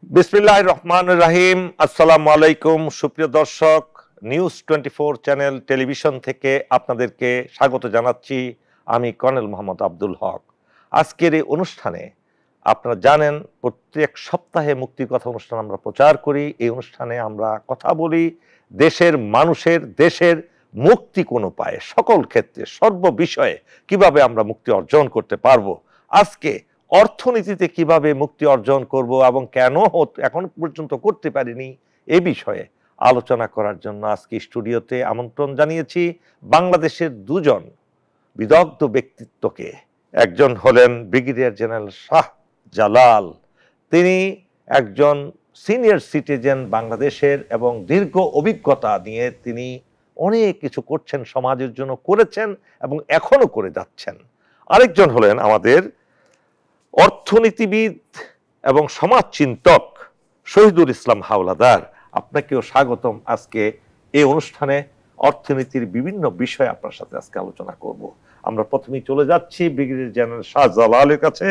বিসমিল্লাহির রহমানির রহিম। আসসালামু আলাইকুম সুপ্রিয় দর্শক, নিউজ 24 চ্যানেল টেলিভিশন থেকে আপনাদেরকে স্বাগত জানাচ্ছি। আমি কর্নেল মোহাম্মদ আব্দুল হক। আজকের এই অনুষ্ঠানে আপনারা জানেন প্রত্যেক সপ্তাহে মুক্তির কথা অনুষ্ঠান আমরা প্রচার করি। এই অনুষ্ঠানে আমরা কথা বলি দেশের মানুষের, দেশের মুক্তি কোন উপায়ে, সকল ক্ষেত্রে, সর্ব বিষয়ে কিভাবে আমরা মুক্তি অর্জন করতে পারবো। আজকে অর্থনীতিতে কিভাবে মুক্তি অর্জন করব এবং কেন এখন পর্যন্ত করতে পারিনি এ বিষয়ে আলোচনা করার জন্য আজকে স্টুডিওতে আমন্ত্রণ জানিয়েছি বাংলাদেশের দুজন বিদগ্ধ ব্যক্তিত্বকে। একজন হলেন ব্রিগেডিয়ার জেনারেল শাহ জালাল। তিনি একজন সিনিয়র সিটিজেন বাংলাদেশের এবং দীর্ঘ অভিজ্ঞতা নিয়ে তিনি অনেক কিছু করছেন, সমাজের জন্য করেছেন এবং এখনো করে যাচ্ছেন। আরেকজন হলেন আমাদের অর্থনীতিবিদ এবং সমাজ চিন্তক শহীদুল ইসলাম হাওলাদার। আপনাকেও স্বাগতম আজকে এই অনুষ্ঠানে। অর্থনীতির বিভিন্ন বিষয়ে আপনার সাথে আজকে আলোচনা করব। আমরা প্রথমেই চলে যাচ্ছি ব্রিগেডিয়ার জেনারেল শাহ জালালের কাছে।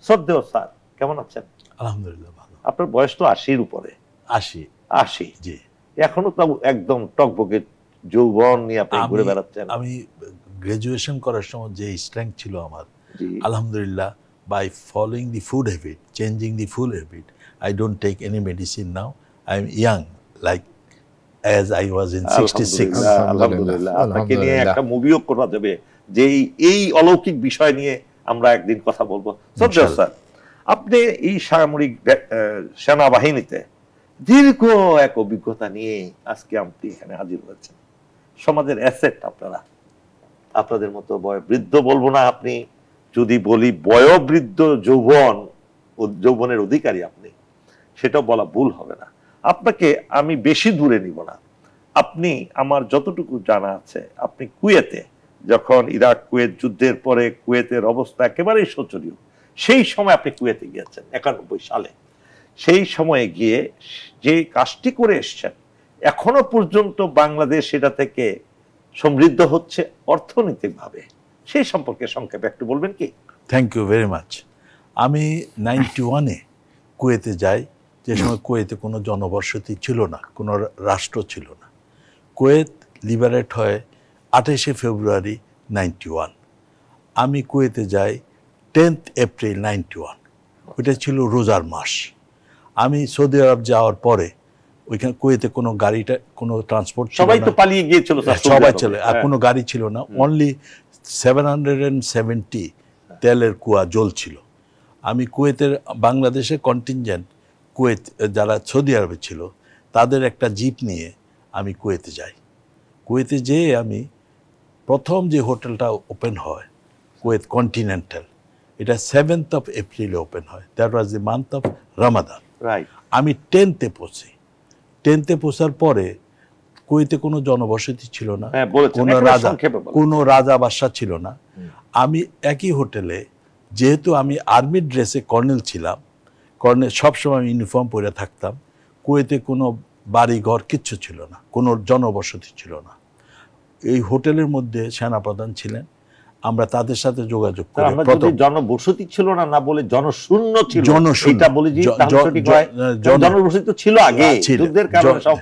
শ্রদ্ধেয় স্যার, কেমন আছেন? আলহামদুলিল্লাহ ভালো। আপনার বয়স তো 80-র উপরে। 80 জি। এখনো তো একদম টকবকে যৌবন নিয়ে আপনি ঘুরে বেড়াচ্ছেন। আমি গ্রাজুয়েশন করার সময় যে স্ট্রেংথ ছিল আমার, আলহামদুলিল্লাহ, by following the food habit, changing the food habit, I don't take any medicine now. I'm young, like as I was in 66. আলহামদুলিল্লাহ। আপনাকে নিয়ে একটা মুভিও করা যাবে যে এই অলৌকিক বিষয় নিয়ে আমরা একদিন কথা বলবো। শ্রদ্ধেয় স্যার, আপনি এই সামরিক সেনাবাহিনীতে দীর্ঘ এক অভিজ্ঞতা নিয়ে আজকে আপনি এখানে হাজির হয়েছেন। সমাজের অ্যাসেট আপনারা, আপনাদের মতো বয়োবৃদ্ধ বলবো না, আপনি যদি বলি বয়োবৃদ্ধ যৌবনের অধিকারী আপনি, সেটাও বলা ভুল হবে না। আপনাকে আমি বেশি দূরে নিব না। আপনি, আমার যতটুকু জানা আছে, আপনি কুয়েতে যখন ইরাক কুয়েত যুদ্ধের পরে কুয়েতের অবস্থা একেবারেই শোচনীয়, সেই সময় আপনি কুয়েতে গিয়েছেন 91 সালে। সেই সময়ে গিয়ে যে কাজটি করে এসছেন, এখনো পর্যন্ত বাংলাদেশ সেটা থেকে সমৃদ্ধ হচ্ছে অর্থনৈতিকভাবে, সেই সম্পর্কে সংক্ষেপে একটু বলবেন কি? Thank you very much. আমি 91-এ কুয়েতে যাই, যে সময় কুয়েতে কোনো জনবসতি ছিল না, কোনো রাষ্ট্র ছিল না। কুয়েত লিবারেট হয় 28শে ফেব্রুয়ারি 91। আমি কুয়েতে যাই 10th এপ্রিল 91। ওইটা ছিল রোজার মাস। আমি সৌদি আরব যাওয়ার পরে ওইখানে কুয়েতে কোনো কোনো ট্রান্সপোর্ট, সবাই তো পালিয়ে গিয়েছিল, সবাই চলে, আর কোনো গাড়ি ছিল না। অনলি 770 তেলের কুয়া জ্বলছিল। আমি কুয়েতের, বাংলাদেশের কন্টিনজেন্ট কুয়েত যারা সৌদি আরবে ছিল, তাদের একটা জিপ নিয়ে আমি কুয়েতে যাই। কুয়েতে যেয়ে আমি প্রথম যে হোটেলটা ওপেন হয় কুয়েত কন্টিনেন্টাল, এটা 7th of এপ্রিলে ওপেন হয়। That was the month of Ramadan. আমি 10th-এ পৌঁছি। 10th-এ পৌঁছার পরে কুয়েতে কোনো জনবসতি ছিল না, কোনো রাজা বাদশা ছিল না। আমি একই হোটেলে, যেহেতু আমি আর্মি ড্রেসে কর্নেল ছিলাম, কর্নেল সবসময় ইউনিফর্ম পরে থাকতাম, কুয়েতে কোনো বাড়ি ঘর কিচ্ছু ছিল না, কোনো জনবসতি ছিল না। এই হোটেলের মধ্যে সেনাপ্রধান ছিলেন। আমরা তাদের সাথে যোগাযোগ করি। জনবসতি ছিল না, না বলে জনশূন্য ছিল। এটা বলি যে জনবসতি তো ছিল আগে, যুদ্ধের কারণে সব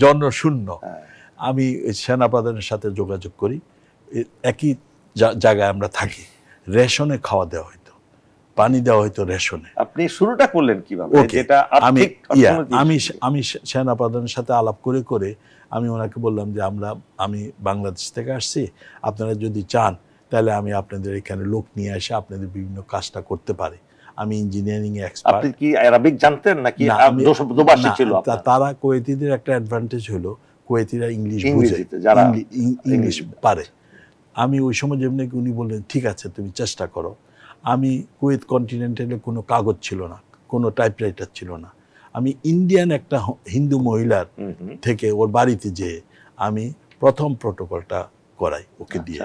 জনশূন্য। আমি সেনাপ্রধানের সাথে যোগাযোগ করি। একই জায়গায় আমরা থাকি। রেশনে খাওয়া দেওয়া হইতো, পানি দেওয়া হইতো রেশনে। আপনি শুরুটা করলেন কিভাবে? আমি সেনাপ্রধানের সাথে আলাপ করে করে আমি ওনাকে বললাম যে আমি বাংলাদেশ থেকে আসছি, আপনারা যদি চান তাহলে আমি আপনাদের এখানে লোক নিয়ে এসে আপনাদের বিভিন্ন কাজটা করতে পারি। আমি ইঞ্জিনিয়ারিং এক্সপার্ট। আপনি কি আরবিক জানতেন নাকি দোভাষী ছিল? তারা কুয়েতিদের একটা অ্যাডভান্টেজ হলো কুয়েতিরা ইংলিশ বুঝে, ইংলিশ পারে। আমি ওই সময় যেমনি, উনি বললেন ঠিক আছে তুমি চেষ্টা করো। আমি কুয়েত কন্টিনেন্টালে কোনো কাগজ ছিল না, কোনো টাইপরাইটার ছিল না। আমি ইন্ডিয়ান একটা হিন্দু মহিলার থেকে ওর বাড়িতে যেয়ে আমি প্রথম প্রটোকলটা করাই ওকে দিয়ে।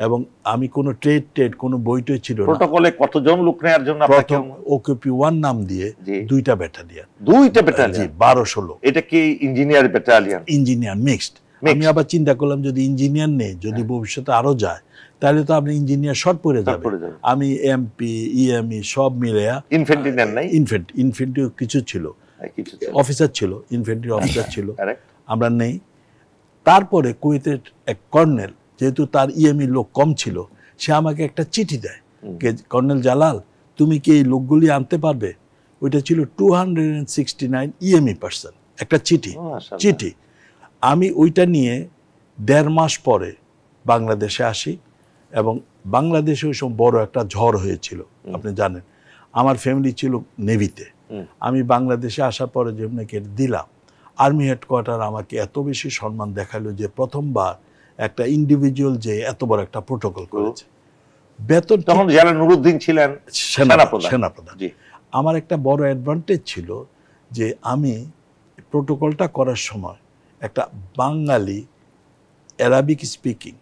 এবং আমি কোনো ট্রেড কোনো বইটই ছিল না। প্রটোকলে কতজন লোক নেওয়ার জন্য? প্রথম ওকেপি 1 নাম দিয়ে 2টা ব্যাটালিয়ন, 2টা ব্যাটালিয়ন, 1200 লোক। এটা কি ইঞ্জিনিয়ার ব্যাটালিয়ন? Engineer mixed. আমি আবার চিন্তা করলাম যদি ইঞ্জিনিয়ার নেই, যদি ভবিষ্যতে আরো যায়, তাহলে তো আপনি ইঞ্জিনিয়ার শর্ট পড়ে যাবে। আমি এমপি ইএমই সব মিলে ইনফেন্ট্রি নেন নাই? ইনফেন্ট্রি কিছু ছিল, অফিসার ছিল, ইনফেন্ট্রি অফিসার ছিল, আমরা নেই। তারপরে কুয়েতের এক কর্নেল, যেহেতু তার ইএমই লোক কম ছিল, সে আমাকে একটা চিঠি দেয়, কর্নেল জালাল তুমি কি এই লোকগুলি আনতে পারবে? ওইটা ছিল 269 ইএমই পার্সন, একটা চিঠি। আমি ওইটা নিয়ে 1.5 মাস পরে বাংলাদেশে আসি, এবং বাংলাদেশে ওই সময় বড় একটা ঝড় হয়েছিল, আপনি জানেন। আমার ফ্যামিলি ছিল নেভিতে। আমি বাংলাদেশে আসার পরে যেমন দিলাম, আর্মি হেডকোয়ার্টার আমাকে এত বেশি সম্মান দেখালো যে প্রথমবার একটা ইন্ডিভিজুয়াল যে এত বড় একটা প্রোটোকল করেছে। বেতন তখন যারা নুরুদ্দিন ছিলেন সেনাপ্রধান। আমার একটা বড় অ্যাডভান্টেজ ছিল যে আমি প্রোটোকলটা করার সময় একটা বাঙালি অ্যারাবিক স্পিকিং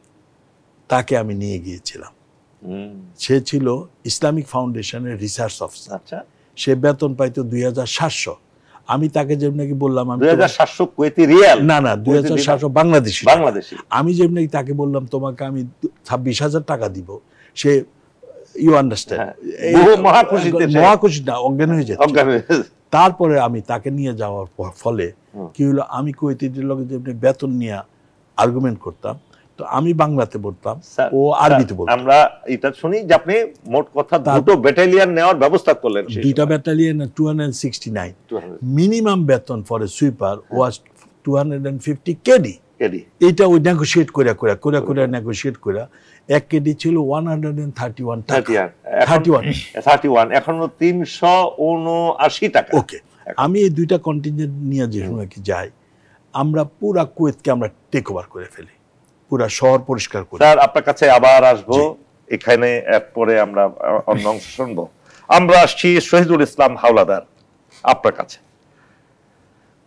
তাকে আমি নিয়ে গিয়েছিলাম। সে ছিল ইসলামিক ফাউন্ডেশনের রিসার্চ অফিসার। সে বেতন পাইতো 2700। আমি তাকে যেমনি বললাম, আমি 2700 কুয়েতি রিয়াল না 2700 বাংলাদেশি। আমি যেমনি তাকে বললাম তোমাকে আমি 26,000 টাকা দিব, সে ইউ আন্ডারস্ট্যান্ড মহাখুশি না, অজ্ঞান হয়ে যেত। তারপরে আমি তাকে নিয়ে যাওয়ার ফলে কি হলো, আমি কুয়েতিদের লোক যেমনি বেতন নিয়ে আর্গুমেন্ট করতাম, তো আমি বাংলাতে বলতাম, ও আরবিতে বলতাম। আমরা এটা শুনি যে আপনি মোট কথা দুটো ব্যাটালিয়ন নেওয়ার ব্যবস্থা করলেন। দুইটা ব্যাটালিয়ন 269। মিনিমাম বেতন for a sweeper was 250 KD. এটা ওই নেগোশিয়েট করে নেগোশিয়েট করে 1 কেডি ছিল 131 টাকা। 31 এখনো 379 টাকা। ওকে, আমি এই দুইটা কন্টিনজেন্ট নিয়ে যে সময় কি যাই, আমরা পুরা কুয়েতকে আমরা টেক ওভার করে ফেলি, পুরা শহর পরিষ্কার করি। স্যার আপনার কাছে আবার আসবো, এখানে পরে আমরা অন্য অংশ শুনবো। আমরা আসছি শহীদুল ইসলাম হাওলাদার আপনার কাছে।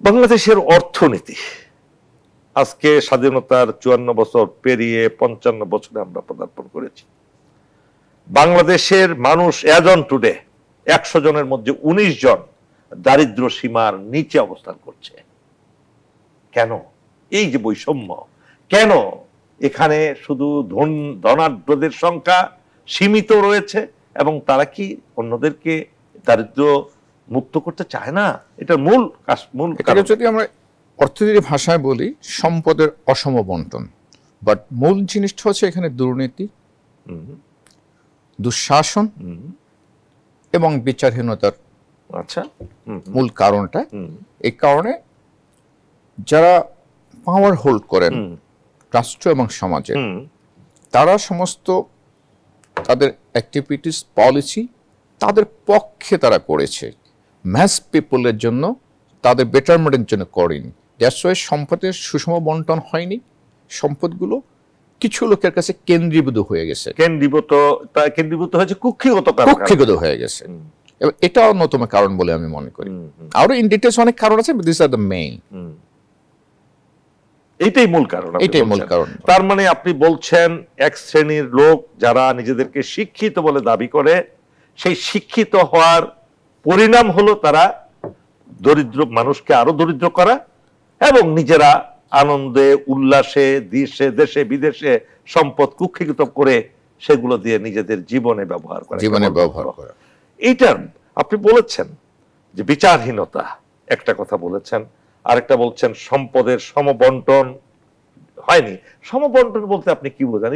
বাংলাদেশের অর্থনীতি আজকে স্বাধীনতার 54 বছর পেরিয়ে 55 বছরে আমরা পদার্পণ করেছি। বাংলাদেশের মানুষ এজন টুডে 100 জনের মধ্যে 19 জন দারিদ্র সীমার নিচে অবস্থান করছে। কেন এই যে বৈষম্য? কেন এখানে শুধু ধনাঢ্যদের সংখ্যা সীমিত রয়েছে এবং তারা কি অন্যদেরকে দারিদ্র মুক্ত করতে চায় না? এটার মূল কারণ, যদি আমরা অর্থনীতির ভাষায় বলি, সম্পদের অসম বন্টন। বাট মূল জিনিসটা হচ্ছে এখানে দুর্নীতি, দুঃশাসন এবং বিচারহীনতার মূল কারণটা। এই কারণে যারা পাওয়ার হোল্ড করেন রাষ্ট্র এবং সমাজে, তারা সমস্ত তাদের অ্যাক্টিভিটিস পলিসি তাদের পক্ষে তারা করেছে, ম্যাস পিপলের জন্য, তাদের বেটারমেন্টের জন্য করেনি। দ্যাটস ওয়াই সম্পদের সুষম বন্টন হয়নি। সম্পদগুলো কিছু লোকের কাছে কেন্দ্রীভূত হয়ে গেছে, কেন্দ্রীভূত হয়েছে, কুক্ষিগত হয়ে গেছে। এটাও অন্যতম কারণ বলে আমি মনে করি। আরো ইন ডিটেইলস অনেক কারণ আছে, দিস আর দ্য মেইন। এইটাই মূল কারণ। তার মানে আপনি বলছেন এক শ্রেণীর লোক যারা নিজেদেরকে শিক্ষিত বলে দাবি করে, সেই শিক্ষিত হওয়ার পরিণাম হলো তারা দরিদ্র মানুষকে আরো দরিদ্র করা এবং নিজেরা আনন্দে উল্লাসে দেশে বিদেশে সম্পদ কুক্ষিগত করে সেগুলো দিয়ে নিজেদের জীবনে ব্যবহার করা। এইটার আপনি বলেছেন যে বিচারহীনতা একটা কথা বলেছেন, আরেকটা বলছেন সম্পদের সমবন্টন হয়নি। সমবন্টন বলতে আপনি কি বোঝান?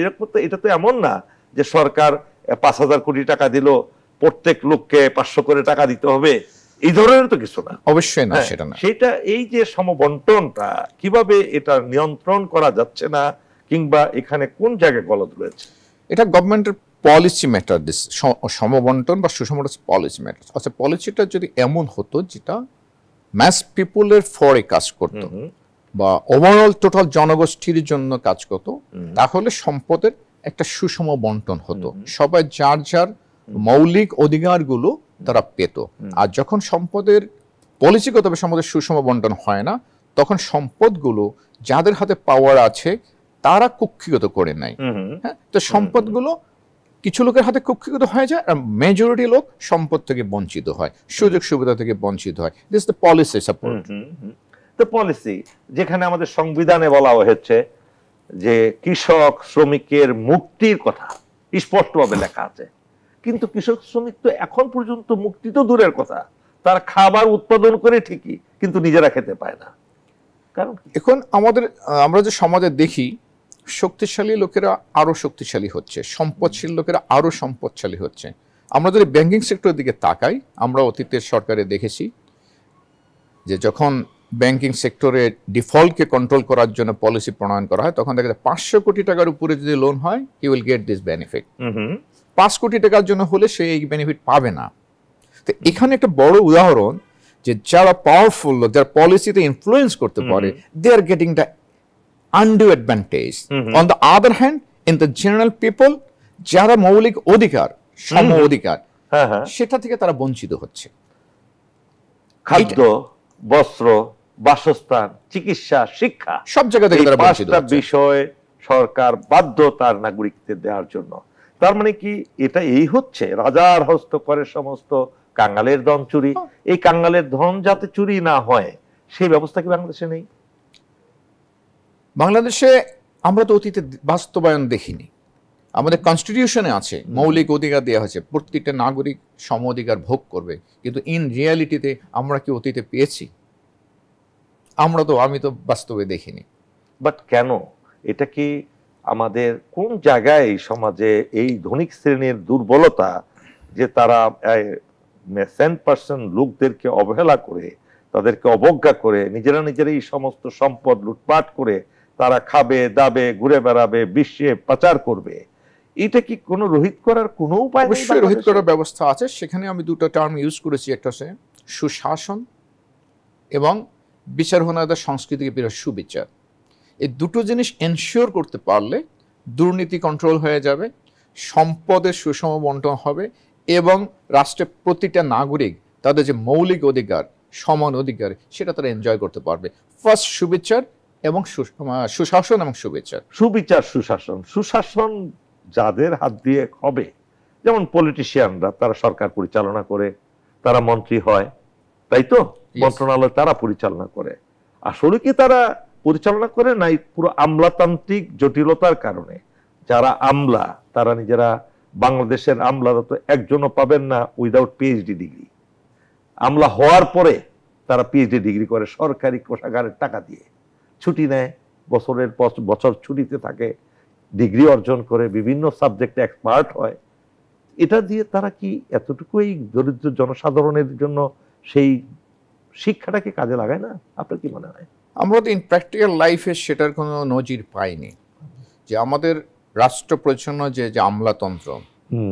এটা তো এমন না যে সরকার 5,000 কোটি টাকা দিল, প্রত্যেক লোককে 500 করে টাকা দিতে হবে, এই ধরনের তো কিছু না। অবশ্যই না, সেটা না। সেটা এই যে সমবন্টনটা কিভাবে এটা নিয়ন্ত্রণ করা যাচ্ছে না, কিংবা এখানে কোন জায়গায় গলদ রয়েছে? এটা গভর্নমেন্টের পলিসি ম্যাটার। দিস সমবন্টন বা সুষম পলিসি ম্যাটার। আচ্ছা, পলিসিটা যদি এমন হতো যেটা ম্যাস পিপলের ফরে কাজ করত বা ওভারঅল টোটাল জনগোষ্ঠীর জন্য কাজ করত, তাহলে সম্পদের একটা সুষম বন্টন হতো, সবাই যার যার মৌলিক অধিকারগুলো তারা পেত। আর যখন সম্পদের পলিসিগতভাবে সম্পদের সুষম বন্টন হয় না, তখন সম্পদগুলো যাদের হাতে পাওয়ার আছে তারা কুক্ষিগত করে নেয়। হ্যাঁ, তো সম্পদগুলো কিছু লোকের হাতে কুক্ষিগত হয়ে যায় আর মেজরিটি লোক সম্পদ থেকে বঞ্চিত হয়, সুযোগ সুবিধা থেকে বঞ্চিত হয়। This the policy support. তো পলিসি যেখানে আমাদের সংবিধানে বলা হয়েছে যে কৃষক শ্রমিকের মুক্তির কথা স্পষ্টভাবে লেখা আছে, কিন্তু কৃষক শ্রমিক তো এখন পর্যন্ত মুক্তি তো দূরের কথা, তার খাবার উৎপাদন করে ঠিকই কিন্তু নিজেরা খেতে পায় না। কারণ এখন আমরা যে সমাজে দেখি শক্তিশালী লোকেরা আরো শক্তিশালী হচ্ছে, সম্পদশীল লোকেরা আরো সম্পদশালী হচ্ছে। আমরা যদি ব্যাংকিং সেক্টরের দিকে তাকাই, আমরা অতীতের সরকারে দেখেছি যে যখন ব্যাংকিং সেক্টরে ডিফল্টকে কন্ট্রোল করার জন্য পলিসি প্রণয়ন করা হয়, তখন দেখা যায় 500 কোটি টাকার উপরে যদি লোন হয়, he will get this benefit. 5 কোটি টাকার জন্য হলে সে এই বেনিফিট পাবে না। তো এখানে একটা বড় উদাহরণ যে যারা পাওয়ারফুল লোক, যারা পলিসিতে ইনফ্লুয়েন্স করতে পারে, they are getting the undue advantage. On the other hand, in the general people, যারা মৌলিক অধিকার, সম অধিকার, সেটা থেকে তারা বঞ্চিত হচ্ছে। খাদ্য, বস্ত্র, বাসস্থান, চিকিৎসা, শিক্ষা সব জায়গা থেকে তারা বঞ্চিত হচ্ছে। বিষয় সরকার বাধ্য তার নাগরিকদের দেওয়ার জন্য। তার মানে কি এটা এই হচ্ছে রাজার হস্ত করে সমস্ত কাঙ্গালের ধন চুরি। এই কাঙ্গালের ধন যাতে চুরি না হয় সেই ব্যবস্থা কি বাংলাদেশে নেই? বাংলাদেশে আমরা তো অতীতে বাস্তবায়ন দেখিনি। আমাদের কনস্টিটিউশনে আছে মৌলিক অধিকার দেওয়া হয়েছে, প্রত্যেকটা নাগরিক সম অধিকার ভোগ করবে, কিন্তু ইন রিয়ালিটিতে আমরা কি অতীতে পেয়েছি? আমি তো বাস্তবে দেখিনি। বাট কেন? এটা কি আমাদের কোন জায়গায় এই সমাজে এই ধনিক শ্রেণীর দুর্বলতা যে তারা 10% লোকদেরকে অবহেলা করে, তাদেরকে অবজ্ঞা করে, নিজেরা এই সমস্ত সম্পদ লুটপাট করে তারা খাবে দাবে ঘুরে বেড়াবে, বিশ্বে পাচার করবে? এটা কি কোনো রহিত করার কোনো উপায় নেই? অবশ্যই রহিত করার ব্যবস্থা আছে। সেখানে আমি দুটো টার্ম ইউজ করেছি, একটা হচ্ছে সুশাসন এবং বিচারহীনতার সংস্কৃতিকে বিরোধী সুবিচার। এই দুটো জিনিস এনশিওর করতে পারলে দুর্নীতি কন্ট্রোল হয়ে যাবে, সম্পদের সুষম বন্টন হবে এবং রাষ্ট্রের প্রতিটা নাগরিক তাদের যে মৌলিক অধিকার, সমান অধিকার, সেটা তারা এনজয় করতে পারবে। ফার্স্ট সুবিচার এবং সুশাসন এবং সুবিচার। সুবিচার, সুশাসন। সুশাসন যাদের হাত দিয়ে হবে, যেমন পলিটিশিয়ানরা, তারা সরকার পরিচালনা করে, তারা মন্ত্রী হয়, তাই তো? মন্ত্রণালয় তারা পরিচালনা করে। আসলে কি তারা পরিচালনা করে নাই পুরো আমলাতান্ত্রিক জটিলতার কারণে? যারা আমলা তারা নিজেরা, বাংলাদেশের আমলারা তো একজনও পাবেন না উইদাউট পিএইচডি ডিগ্রি। আমলা হওয়ার পরে তারা পিএইচডি ডিগ্রি করে সরকারি কোষাগারের টাকা দিয়ে, ছুটি নেয়, বছরের পর বছর ছুটিতে থাকে, ডিগ্রি অর্জন করে, বিভিন্ন সাবজেক্টে এক্সপার্ট হয়। এটা দিয়ে তারা কি এতটুকুই দরিদ্র জনসাধারণের জন্য সেই শিক্ষাটাকে কাজে লাগায় না? আপনার কি মনে হয়? আমরা তো ইন প্র্যাকটিক্যাল লাইফে সেটার কোনো নজির পাইনি যে আমাদের রাষ্ট্র পরিচালনা যে আমলাতন্ত্র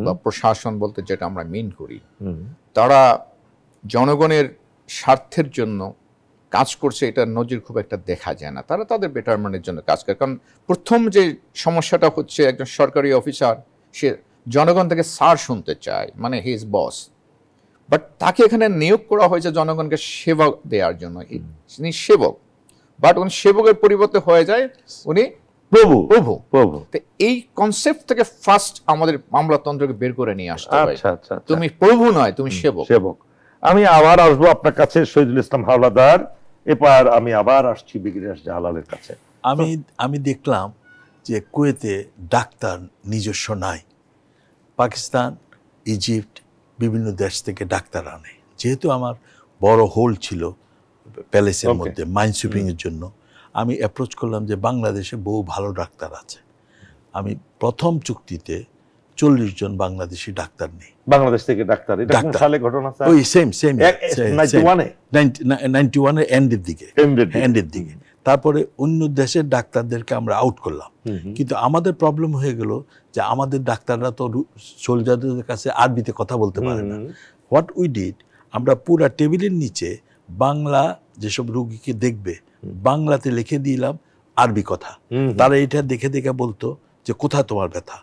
বা প্রশাসন বলতে যেটা আমরা মিন করি, তারা জনগণের স্বার্থের জন্য কাজ করছে, এটার নজির খুব একটা দেখা যায় না। তারা তাদের বেটারমেন্টের জন্য কাজ করে। কারণ প্রথম যে সমস্যাটা হচ্ছে, একজন সরকারি অফিসার সে জনগণ থেকে সার শুনতে চায়, মানে হি ইজ বস, বাট তাকে এখানে নিয়োগ করা হয়েছে জনগণকে সেবা দেওয়ার জন্য। তিনি সেবক, বাট উনি সেবকের পরিবর্তে হয়ে যায় উনি প্রভু। প্রভু প্রভু এই কনসেপ্ট থেকে ফার্স্ট আমাদের আমলাতন্ত্রকে বের করে নিয়ে আসতে হবে। তুমি প্রভু নয়, তুমি সেবক। সেবক। আমি আবার আসবো আপনার কাছে শহীদুল ইসলাম হাওলাদার, এবার আমি আবার আসছি ব্রিগেডিয়ার জালালের কাছে। আমি দেখলাম যে কুয়েতে ডাক্তার নিজস্ব নাই। পাকিস্তান, ইজিপ্ট, বিভিন্ন দেশ থেকে ডাক্তার আনে। যেহেতু আমার বড় হোল ছিল প্যালেসের মধ্যে মাইনসুইপিং এর জন্য, আমি অ্যাপ্রোচ করলাম যে বাংলাদেশে বহু ভালো ডাক্তার আছে। আমি প্রথম চুক্তিতে 40 জন বাংলাদেশি ডাক্তার নেই। বাংলাদেশ থেকে ডাক্তার? এটা কোন সালে ঘটনা স্যার? ওই সেম 91 এর এন্ডের দিকে। তারপরে অন্য দেশের ডাক্তারদেরকে আমরা আউট করলাম। কিন্তু আমাদের প্রবলেম হয়ে গেল যে আমাদের ডাক্তাররা তো সোলজারদের কাছে আরবিতে কথা বলতে পারে না। হোয়াট উই ডিড, আমরা পুরা টেবিলের নিচে বাংলা যেসব রোগীকে দেখবে বাংলাতে লিখে দিলাম আরবি কথা। তারা এটা দেখে দেখে বলতো যে কোথায় তোমার ব্যথা,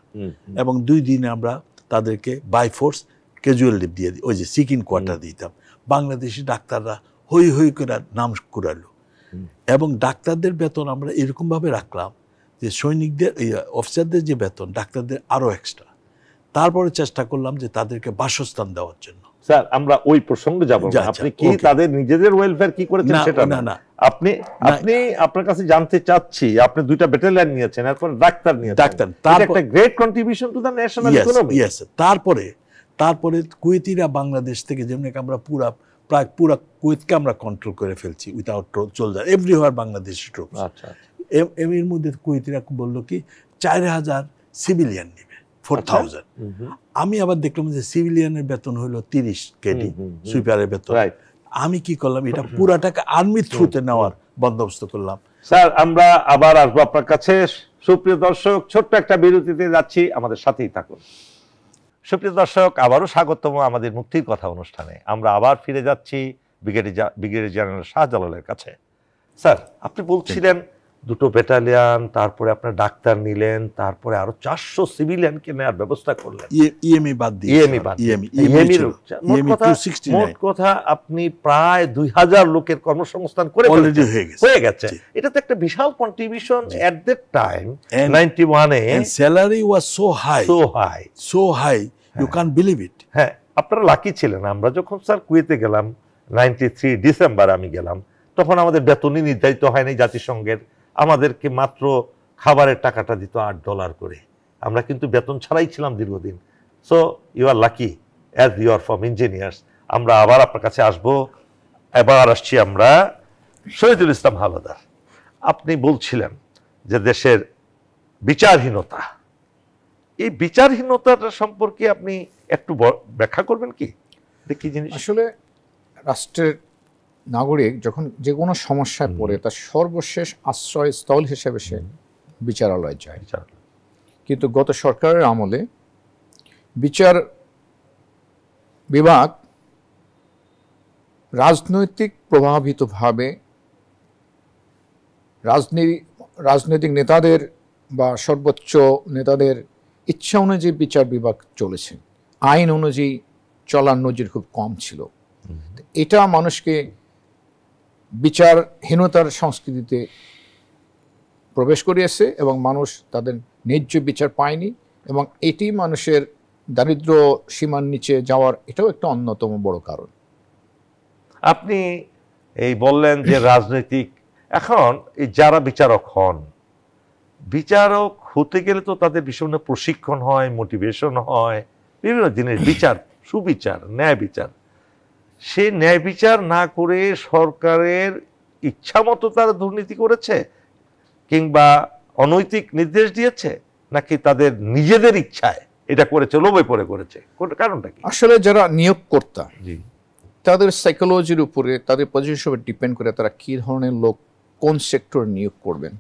এবং 2 দিনে আমরা তাদেরকে বাই ফোর্স ক্যাজুয়াল লিভ দিয়ে দিই, ওই যে সিক ইন কোয়ার্টার দিতাম। বাংলাদেশি ডাক্তাররা হই হই করে নাম কুড়ালো, এবং ডাক্তারদের বেতন আমরা এরকমভাবে রাখলাম যে সৈনিকদের, অফিসারদের যে বেতন, ডাক্তারদের আরও এক্সট্রা। তারপরে চেষ্টা করলাম যে তাদেরকে বাসস্থান দেওয়ার জন্য। স্যার আমরা ওই প্রসঙ্গে যাব না, আপনি কি তাদের নিজেদের ওয়েলফেয়ার কি করেছেন সেটা না, আপনি আপনি আপনার কাছে জানতে চাচ্ছি, আপনি 2টা ব্যাটালিয়ন নিয়েছেন, এরপর ডাক্তার নিয়েছেন, ডাক্তার, তার একটা great contribution to the national economy. Yes, তারপরে কুয়েতিরা বাংলাদেশ থেকে যেমন আমরা প্রায় পুরা কুয়েতকে আমরা কন্ট্রোল করে ফেলছি without soldier, everywhere Bangladeshi troops. আচ্ছা, এর মধ্যে কুয়েতিরা বললো কি 4000 সিভিলিয়ান নেবে, 4000। আমি আবার দেখলাম যে সিভিলিয়ানের বেতন হলো 30 কেডি, সুইপারের বেতন। আমি কি করলাম, এটা পুরাটাকে আর্মির থ্রুতে নেওয়ার বন্দোবস্ত করলাম। স্যার, আমরা আবার আসবো আপনার কাছে। সুপ্রিয় দর্শক, ছোট্ট একটা বিরতিতে যাচ্ছি, আমাদের সাথেই থাকুন। সুপ্রিয় দর্শক, আবারও স্বাগতম আমাদের মুক্তির কথা অনুষ্ঠানে। আমরা আবার ফিরে যাচ্ছি ব্রিগেডিয়ার জেনারেল শাহজালালের কাছে। স্যার, আপনি বলছিলেন 2টো ব্যাটালিয়ন, তারপরে আপনার ডাক্তার নিলেন, তারপরে আরো 400 সিভিলিয়ানকে নেওয়ার ব্যবস্থা করলেন। ইএমই বাদ দিয়ে, মোট কথা আপনি প্রায় 2000 লোকের কর্মসংস্থান করে অলরেডি হয়ে গেছে। এটা তো একটা বিশাল কন্ট্রিবিউশন এট দ্যাট টাইম। 91 এ salary was so high you can believe it. হ্যাঁ, আপনারা লাকি ছিলেন। আমরা যখন স্যার কুয়েতে গেলাম 93 ডিসেম্বর আমি গেলাম, তখন আমাদের বেতনই নির্ধারিত হয়নি জাতিসংঘের। আমাদেরকে মাত্র খাবারের টাকাটা দিত $8 করে। আমরা কিন্তু বেতন ছাড়াই ছিলাম দীর্ঘদিন। So you are lucky as you are from engineers. আমরা আবার আপনার কাছে আসবো। এবার আসছি আমরা শহীদুল ইসলাম হাওলাদার। আপনি বলছিলেন যে দেশের বিচারহীনতা, এই বিচারহীনতাটা সম্পর্কে আপনি একটু ব্যাখ্যা করবেন কি? কি জিনিস? আসলে রাষ্ট্রের নাগরিক যখন যে কোনো সমস্যায় পড়ে তার সর্বশেষ আশ্রয়স্থল হিসেবে সে বিচারালয় যায়। কিন্তু গত সরকারের আমলে বিচার বিভাগ রাজনৈতিক প্রভাবিতভাবে রাজনৈতিক নেতাদের বা সর্বোচ্চ নেতাদের ইচ্ছা অনুযায়ী বিচার বিভাগ চলেছে। আইন অনুযায়ী চলার নজির খুব কম ছিল। এটা মানুষকে বিচারহীনতার সংস্কৃতিতে প্রবেশ করিয়েছে এবং মানুষ তাদের ন্যায্য বিচার পায়নি, এবং এটি মানুষের দারিদ্র্য সীমার নিচে যাওয়ার এটাও একটা অন্যতম বড় কারণ। আপনি এই বললেন যে রাজনৈতিক, এখন এই যারা বিচারক হন, বিচারক হতে গেলে তো তাদের বিভিন্ন প্রশিক্ষণ হয়, মোটিভেশন হয়, বিভিন্ন জিনিস, বিচার, সুবিচার, ন্যায় বিচার। সে ন্যায় বিচার না করে সরকারের ইচ্ছা মতো তারা দুর্নীতি করেছে, কিংবা অনৈতিক নির্দেশ দিয়েছে, নাকি তাদের নিজেদের ইচ্ছায় এটা করেছে, লোভে পড়ে করেছে? কারণটা কি? আসলে যারা নিয়োগকর্তা তাদের সাইকোলজির উপরে, তাদের পজিশনের উপর ডিপেন্ড করে তারা কি ধরনের লোক কোন সেক্টর নিয়োগ করবেন।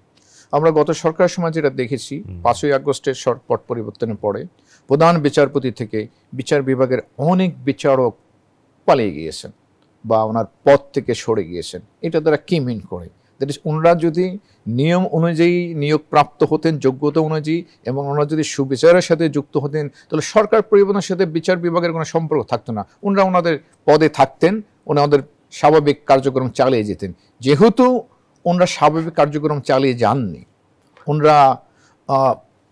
আমরা গত সরকারের সময় যেটা দেখেছি, 5ই আগস্টের পট পরিবর্তনের পরে প্রধান বিচারপতি থেকে বিচার বিভাগের অনেক বিচারক পালিয়ে গিয়েছেন বা ওনার পদ থেকে সরে গিয়েছেন। এটা তারা কি মিন করে? দ্যাট ইজ, ওনারা যদি নিয়ম অনুযায়ী নিয়োগ প্রাপ্ত হতেন, যোগ্যতা অনুযায়ী, এবং ওনারা যদি সুবিচারের সাথে যুক্ত হতেন, তাহলে সরকার পরিবর্তনের সাথে বিচার বিভাগের কোনো সম্পর্ক থাকতো না। ওনারা ওনাদের পদে থাকতেন, ওনাদের স্বাভাবিক কার্যক্রম চালিয়ে যেতেন। যেহেতু ওনারা স্বাভাবিক কার্যক্রম চালিয়ে যাননি, ওনারা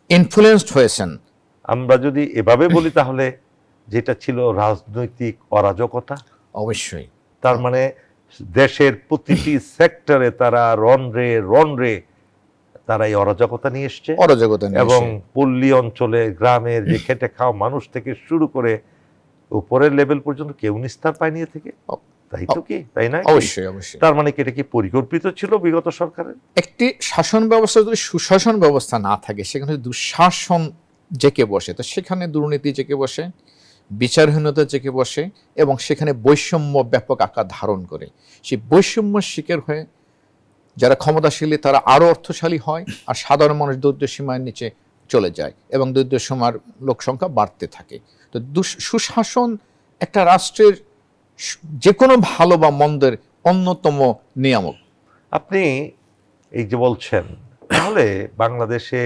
ইনফ্লুয়েন্সড হয়েছেন। আমরা যদি এভাবে বলি তাহলে যেটা ছিল রাজনৈতিক অরাজকতা। অবশ্যই। তার মানে দেশের প্রতিটি সেক্টরে তারা রনরে তারা এই অরাজকতা নিয়ে এসছে, এবং পল্লী অঞ্চলে, গ্রামের যে খেটে খাওয়া মানুষ থেকে শুরু করে উপরের লেভেল পর্যন্ত কেউ নিস্তার পায়নি থেকে। তাই তো কি, তাই না? অবশ্যই অবশ্যই। তার মানে কি এটা কি পরিকল্পিত ছিল বিগত সরকারের? একটি শাসন ব্যবস্থা যদি সুশাসন ব্যবস্থা না থাকে, সেখানে দুঃশাসন জেকে বসে, তো সেখানে দুর্নীতি জেকে বসে, বিচারহীনতা জেকে বসে, এবং সেখানে বৈষম্য ব্যাপক আকার ধারণ করে। সেই বৈষম্যের শিকার হয়ে যারা ক্ষমতাশালী তারা আরও অর্থশালী হয়, আর সাধারণ মানুষ দরিদ্র সীমার নিচে চলে যায়, এবং দরিদ্র সীমার লোক সংখ্যা বাড়তে থাকে। তো সুশাসন একটা রাষ্ট্রের যে কোনো ভালো বা মন্দের অন্যতম নিয়ামক। আপনি এই যে বলছেন, তাহলে বাংলাদেশে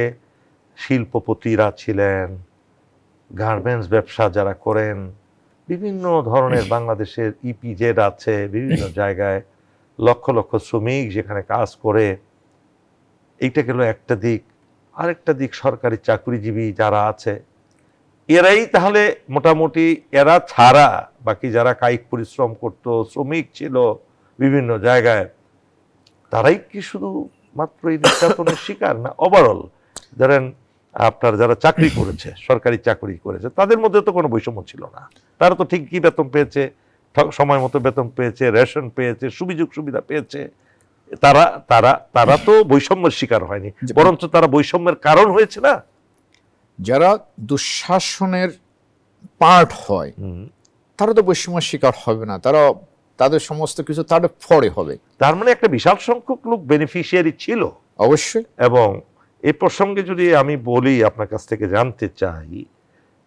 শিল্পপতিরা ছিলেন, গার্মেন্টস ব্যবসা যারা করেন, বিভিন্ন ধরনের বাংলাদেশের ইপিজেড আছে, বিভিন্ন জায়গায় লক্ষ লক্ষ শ্রমিক যেখানে কাজ করে। এইটা গেল একটা দিক। আরেকটা দিক সরকারি চাকরিজীবী যারা আছে, এরাই তাহলে মোটামুটি, এরা ছাড়া বাকি যারা কায়িক পরিশ্রম করত, শ্রমিক ছিল বিভিন্ন জায়গায়, তারাই কি শুধু মাত্র এই নির্যাতনের শিকার, না ওভারঅল ধরেন আপনার যারা চাকরি করেছে, সরকারি চাকরি করেছে, তাদের মধ্যে তো কোনো বৈষম্য ছিল না? তারা তো ঠিকই বেতন পেয়েছে, সময় মতো বেতন পেয়েছে, রেশন পেয়েছে, সুযোগ সুবিধা পেয়েছে। তারা তারা তারা তো বৈষম্যের শিকার হয়নি, বরঞ্চ তারা বৈষম্যের কারণ হয়েছে না? যারা দুঃশাসনের পার্ট হয় তারা তো বৈষম্যের শিকার হবে না, তারা তাদের সমস্ত কিছু তাদের ফরে হবে। তার মানে একটা বিশাল সংখ্যক লোক বেনিফিশিয়ারি ছিল অবশ্যই। এবং এই প্রসঙ্গে যদি আমি বলি, আপনার কাছ থেকে জানতে চাই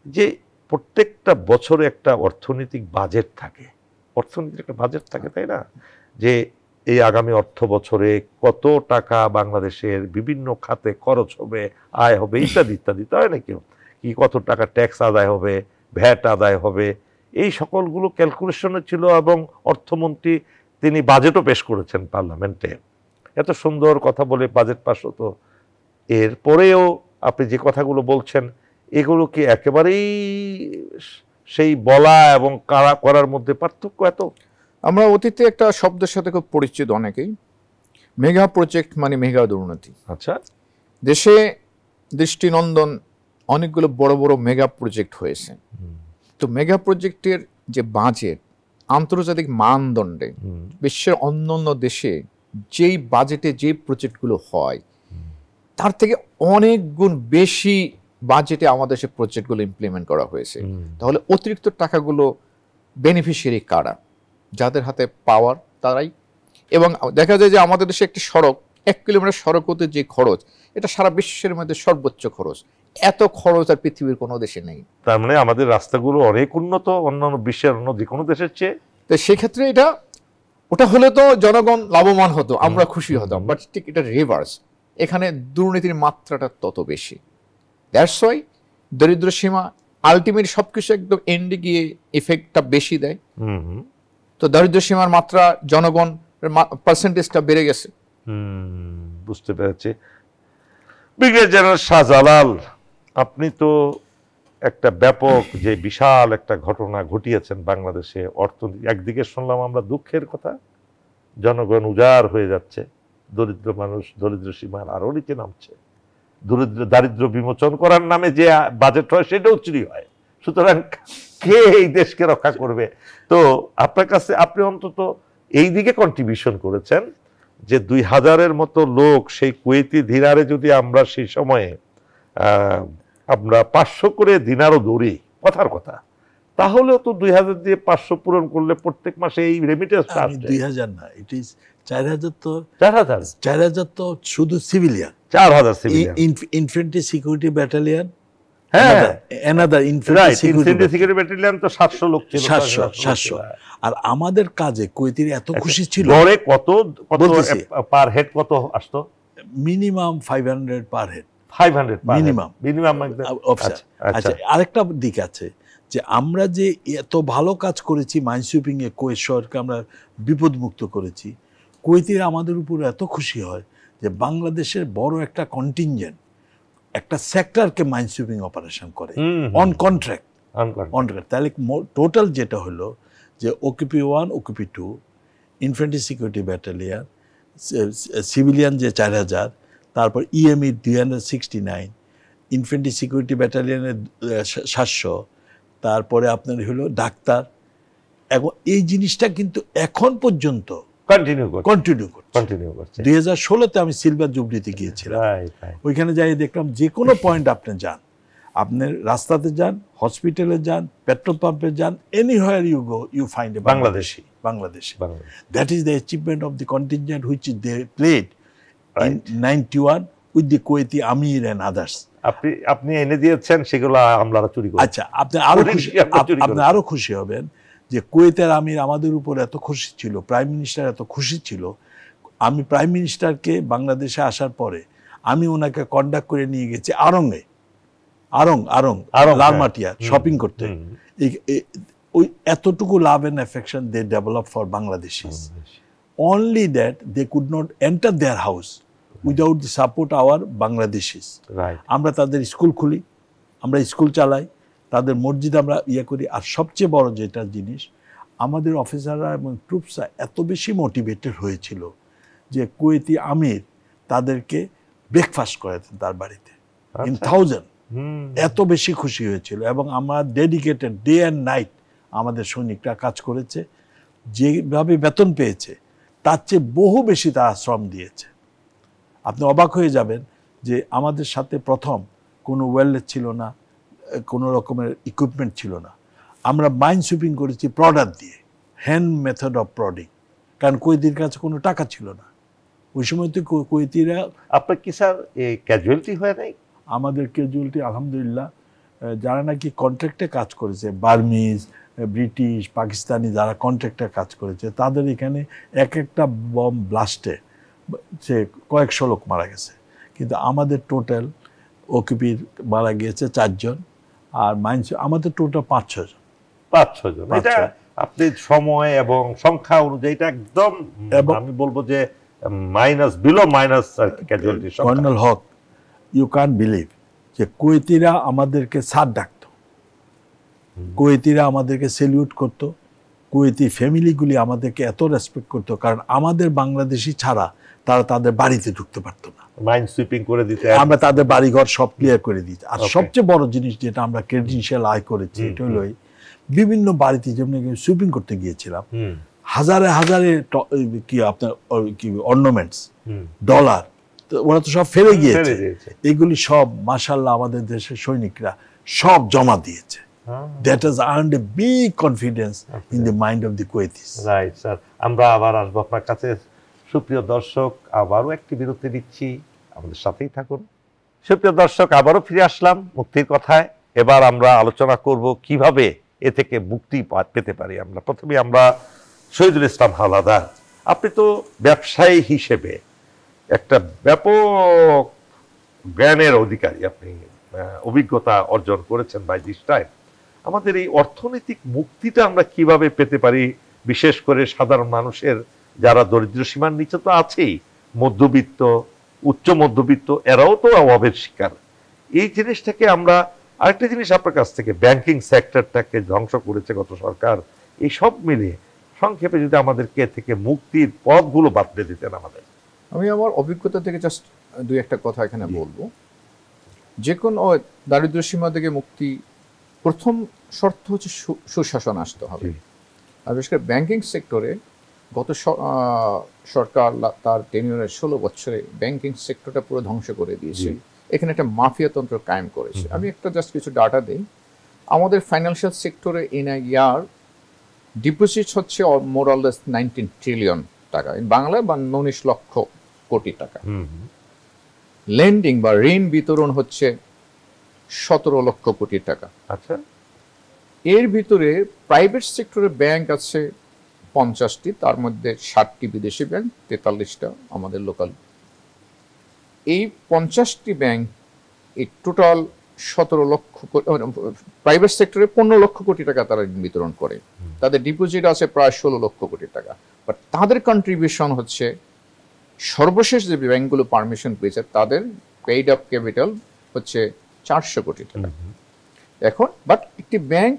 যে প্রত্যেকটা বছরে একটা অর্থনৈতিক বাজেট থাকে, অর্থনীতির একটা বাজেট থাকে, তাই না? যে এই আগামী অর্থ বছরে কত টাকা বাংলাদেশের বিভিন্ন খাতে খরচ হবে, আয় হবে, ইত্যাদি ইত্যাদি, তাই না? কি কত টাকা ট্যাক্স আদায় হবে, ভ্যাট আদায় হবে, এই সকলগুলো ক্যালকুলেশনে ছিল। এবং অর্থমন্ত্রী তিনি বাজেটও পেশ করেছেন পার্লামেন্টে, এত সুন্দর কথা বলে বাজেট পাস হতো। এরপরেও আপনি যে কথাগুলো বলছেন, এগুলো কি একেবারেই সেই বলা এবং করার মধ্যে পার্থক্য এত? আমরা অতীতে একটা শব্দের সাথে খুব পরিচিত অনেকেই, মেগা প্রজেক্ট মানে মেগা দুর্নীতি। আচ্ছা, দেশে দৃষ্টিনন্দন অনেকগুলো বড় বড় মেগা প্রজেক্ট হয়েছে। তো মেগা প্রজেক্টের যে বাজেট আন্তর্জাতিক মানদণ্ডে বিশ্বের অন্যান্য দেশে যেই বাজেটে যে প্রজেক্টগুলো হয় তার থেকে অনেক গুণ বেশি বাজেটে আমাদের দেশে প্রজেক্টগুলো ইমপ্লিমেন্ট করা হয়েছে। তাহলে অতিরিক্ত টাকাগুলো বেনিফিশিয়ারি কারা? যাদের হাতে পাওয়ার তারাই। এবং দেখা যায় যে আমাদের দেশে একটি সড়ক, 1 কিলোমিটার সড়ক হতে যে খরচ, এটা সারা বিশ্বের মধ্যে সর্বোচ্চ খরচ। এত খরচ আর পৃথিবীর কোনো দেশে নেই। তার মানে আমাদের রাস্তাগুলো অনেক উন্নত অন্যান্য বিশ্বের অন্য যে কোনো দেশের চেয়ে। তো সেক্ষেত্রে ওটা হলে তো জনগণ লাভবান হতো, আমরা খুশি হতাম। বাট ঠিক এটা রিভার্স, এখানে দুর্নীতির মাত্রাটা তত বেশি। দ্যাটস ওয়াই দরিদ্র সীমা আলটিমেট সবকিছু একদম এন্ডে গিয়ে ইফেক্টটা বেশি দেয়। তো দরিদ্র সীমার মাত্রা, জনগণ পার্সেন্টেজটা বেড়ে গেছে। বুঝতে পেরেছি। ব্রিগেডিয়ার জেনারেল শাহজালাল, আপনি তো একটা ব্যাপক যে বিশাল একটা ঘটনা ঘটিয়েছেন বাংলাদেশে অর্থনীতি। একদিকে শুনলাম আমরা দুঃখের কথা, জনগণ উজাড় হয়ে যাচ্ছে, দরিদ্র মানুষ দরিদ্র সীমার আরো নিচে নামছে, দারিদ্র বিমোচন করার নামে যে বাজেট হয় সেটাও চুরি হয়। সুতরাং কে এই দেশকে রক্ষা করবে? তো আপনার কাছে, আপনি অন্তত এই দিকে কন্ট্রিবিউশন করেছেন যে 2000-এর মতো লোক সেই কুয়েতি দিনারে যদি আমরা সেই সময়ে আমরা 500 করে দিনারও দৌড়ি, কথার কথা, তাহলেও তো 2000 দিয়ে 500 পূরণ করলে প্রত্যেক মাসে এই রেমিটেন্স 2000 না, ইট ইজ 4000। তো 4000 তো শুধু civilian, 4000 civilian, infantry security battalion, হ্যাঁ another infantry সিকিউরিটি ব্যাটালিয়ন তো 700 লোক ছিল, 700। আর আমাদের কাজে কুয়েতিরা এত খুশি ছিল। গড়ে কত পার হেড কত আসতো? Minimum 500 per head, 500 minimum officer. আচ্ছা, আরেকটা দিক আছে যে আমরা যে এত ভালো কাজ করেছি মাইনসুইপিং এ, কুয়েত শহরকে আমরা বিপদমুক্ত করেছি, কুয়েতিরা আমাদের উপর এত খুশি হয় যে বাংলাদেশের বড় একটা কন্টিনজেন্ট একটা সেক্টরকে মাইনসুইপিং অপারেশন করে অন কন্ট্রাক্ট। তাহলে টোটাল যেটা হলো যে ওকিপি 1, ওকিপি 2, ইনফ্যান্ট্রি সিকিউরিটি ব্যাটালিয়ান, সিভিলিয়ান যে 4000, তারপর ইএমই 269, ইনফ্যান্ট্রি সিকিউরিটি ব্যাটালিয়ানের 700, তারপরে আপনার হলো ডাক্তার। এবং এই জিনিসটা কিন্তু এখন পর্যন্ত কন্টিনিউ করছে। 2016-তে আমি সিলভার জুবলিতে গিয়েছিলাম, ওইখানে যাই দেখলাম যে কোনো পয়েন্ট আপনি যান, আপনার রাস্তাতে যান, হসপিটালে যান, পেট্রোল পাম্পে যান, anywhere you go you find a Bangladeshi. That is the achievement of the contingent which they played in 91 with the Kuwaiti amir and others. আপনি এনে দিয়েছেন সেগুলো আমরা চুরি করি। আচ্ছা, আপনি আরো খুশি হবেন যে কুয়েতের আমির আমাদের উপর এত খুশি ছিল, প্রাইম মিনিস্টার এত খুশি ছিল। আমি প্রাইম মিনিস্টারকে বাংলাদেশে আসার পরে আমি ওনাকে কন্ডাক্ট করে নিয়ে গেছি আরং লালমাটিয়া শপিং করতে। ওই এতটুকু love and affection they develop for Bangladeshis, only that they could not enter their house without the support our Bangladeshis. আমরা তাদের স্কুল খুলি, আমরা স্কুল চালাই, তাদের মসজিদ আমরা করি। আর সবচেয়ে বড় যেটা জিনিস, আমাদের অফিসাররা এবং ট্রুপসরা এত বেশি মোটিভেটেড হয়েছিল যে কুয়েতি আমির তাদেরকে ব্রেকফাস্ট করেছেন তার বাড়িতে ইন থাউজেন্ড। এত বেশি খুশি হয়েছিল এবং আমরা ডেডিকেটেড ডে অ্যান্ড নাইট আমাদের সৈনিকরা কাজ করেছে, যেভাবে বেতন পেয়েছে তার চেয়ে বহু বেশি তারা শ্রম দিয়েছে। আপনি অবাক হয়ে যাবেন যে আমাদের সাথে প্রথম কোনো ওয়েলনেস ছিল না, কোনো রকমের ইকুইপমেন্ট ছিল না। আমরা মাইন সুইপিং করেছি প্রডার দিয়ে, হ্যান্ড মেথড অফ প্রডিং, কারণ কুয়েতির কাছে কোনো টাকা ছিল না ওই সময়। তো কুয়েতিরা আপনার কি স্যার ক্যাজুয়ালিটি হয়ে নাই? আমাদের ক্যাজুয়ালিটি আলহামদুলিল্লাহ যারা নাকি কন্ট্রাক্টে কাজ করেছে, বার্মিজ, ব্রিটিশ, পাকিস্তানি যারা কন্ট্রাক্টে কাজ করেছে, তাদের এখানে এক একটা বম ব্লাস্টে সে কয়েকশো লোক মারা গেছে। কিন্তু আমাদের টোটাল ওকিপির মারা গিয়েছে 4 জন, আর মাইন্স আমাদের টোটাল 5-6 জন। 5-6 জন, এটা আপনি সময় এবং সংখ্যা অনুযায়ী এটা একদম আমি বলবো যে minus below minus casualty. Colonel Haq, you can believe যে কুয়েতিরা আমাদেরকে স্যার ডাকতো, কুয়েতিরা আমাদেরকে সেলিউট করতো, কুয়েতি ফ্যামিলিগুলি আমাদেরকে এত রেসপেক্ট করতো, কারণ আমাদের বাংলাদেশি ছাড়া তারা তাদের বাড়িতে ঢুকতে পারতো না। মাইন সুইপিং করে দিতে আমরা তাদের বাড়িঘর সব ক্লিয়ার করে দিতে। আর সবচেয়ে বড় জিনিস যেটা আমরা ক্রেডেনশিয়াল আয় করেছি এটা হলো বিভিন্ন বাড়িতে যেমন সুইপিং করতে গিয়েছিলাম, হাজারে হাজারে কি আপনার কি অর্নামেন্টস, ডলার, ওরা তো সব ফেলে গিয়েছে। এগুলি সব মাশাআল্লাহ আমাদের দেশের সৈনিকরা সব জমা দিয়েছে। That has earned a big confidence in the mind of the Kuwaitis. Right, sir. আমরা আবার আসবো আপনার কাছে। সুপ্রিয় দর্শক, আবারও একটি বিরতি দিচ্ছি, আমাদের সাথেই থাকুন। সুপ্রিয় দর্শক, আবারও ফিরে আসলাম মুক্তির কথায়। এবার আমরা আলোচনা করব কিভাবে এ থেকে মুক্তি পেতে পারি আমরা। প্রথমে আমরা শহীদুল ইসলাম হাওলাদার, আপনি তো ব্যবসায়ী হিসেবে একটা ব্যাপক জ্ঞানের অধিকারী, আপনি অভিজ্ঞতা অর্জন করেছেন বাই দিস টাইম। আমাদের এই অর্থনৈতিক মুক্তিটা আমরা কিভাবে পেতে পারি, বিশেষ করে সাধারণ মানুষের যারা দরিদ্র সীমার নিচে তো আছেই, মধ্যবিত্ত, উচ্চ মধ্যবিত্ত, এরাও তো অভাবের শিকার। এই জিনিসটাকে আমরা, আরেকটা জিনিস আপনার কাছ থেকে, ব্যাংকিং সেক্টরটাকে ধ্বংস করেছে গত সরকার, এই সব মিলিয়ে সংক্ষেপে যদি আমাদেরকে থেকে মুক্তির পথগুলো বাতলে দিতেন আমাদের। আমি আমার অভিজ্ঞতা থেকে জাস্ট 2-1 কথা এখানে বলবো। যে কোনো দারিদ্র সীমা থেকে মুক্তি প্রথম শর্ত হচ্ছে সুশাসন আসতে হবে। আর বিশেষ করে ব্যাংকিং সেক্টরে গত সরকার তার টেনিয়রের 16 বছরে ব্যাংকিং সেক্টরটা পুরো ধ্বংস করে দিয়েছে। এখানে একটা মাফিয়াতন্ত্র কায়েম করেছে। আমি একটা জাস্ট কিছু ডাটা দিই। আমাদের ফাইন্যান্সিয়াল সেক্টরে ইন আ ইয়ার ডিপোজিট হচ্ছে মোর অর লেস 19 ট্রিলিয়ন টাকা, ইন বাংলায় 19 লক্ষ কোটি টাকা। লেন্ডিং বা ঋণ বিতরণ হচ্ছে 17 লক্ষ কোটি টাকা। আচ্ছা, এর ভিতরে প্রাইভেট সেক্টরের ব্যাংক আছে 50টি, তার মধ্যে 60টি বিদেশি ব্যাংক, 43টা আমাদের লোকাল। এই 50টি ব্যাংক এই টোটাল 17 লক্ষ, প্রাইভেট সেক্টরে 15 লক্ষ কোটি টাকা তারা বিতরণ করে। তাদের ডিপোজিট আছে প্রায় 16 লক্ষ কোটি টাকা। বাট তাদের কন্ট্রিবিউশন হচ্ছে, সর্বশেষ যে ব্যাংকগুলো পারমিশন পেয়েছে তাদের পেইড আপ ক্যাপিটাল হচ্ছে 400 কোটি টাকা। এখন বাট একটি ব্যাংক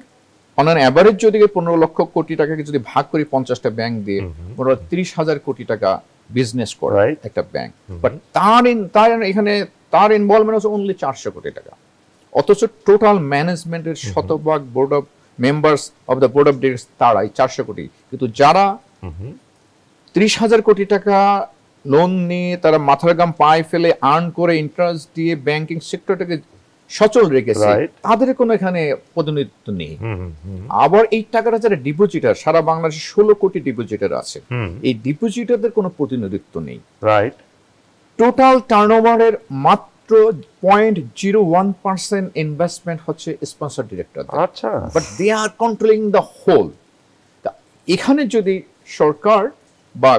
অন অ্যান অ্যাভারেজ যদি 15 লক্ষ কোটি টাকাকে যদি ভাগ করি 50টা ব্যাংক দিয়ে, ওরা 30,000 কোটি টাকা বিজনেস করে একটা ব্যাংক। বাট তার ইনভলভমেন্ট হচ্ছে অনলি 400 কোটি টাকা। অথচ টোটাল ম্যানেজমেন্টের শতভাগ board of members of the board of directors তারাই 400 কোটি। কিন্তু যারা 30,000 কোটি টাকা লোন নিয়ে তারা মাথার গাম পায়ে ফেলে আর্ন করে ইন্টারেস্ট দিয়ে ব্যাংকিং সেক্টরটাকে সচল রেখেছে, তাদের কোনো এখানে প্রতিনিধিত্ব নেই। আবার এই টাকাটা যারা ডিপোজিটার, সারা বাংলাদেশে 16 কোটি ডিপোজিটার আছে, এই ডিপোজিটারদের কোনো প্রতিনিধিত্ব নেই। রাইট, টোটাল টার্নওভারের মাত্র 0.01% ইনভেস্টমেন্ট হচ্ছে স্পন্সর ডিরেক্টর। আচ্ছা, but they are controlling the whole. এখানে যদি সরকার বা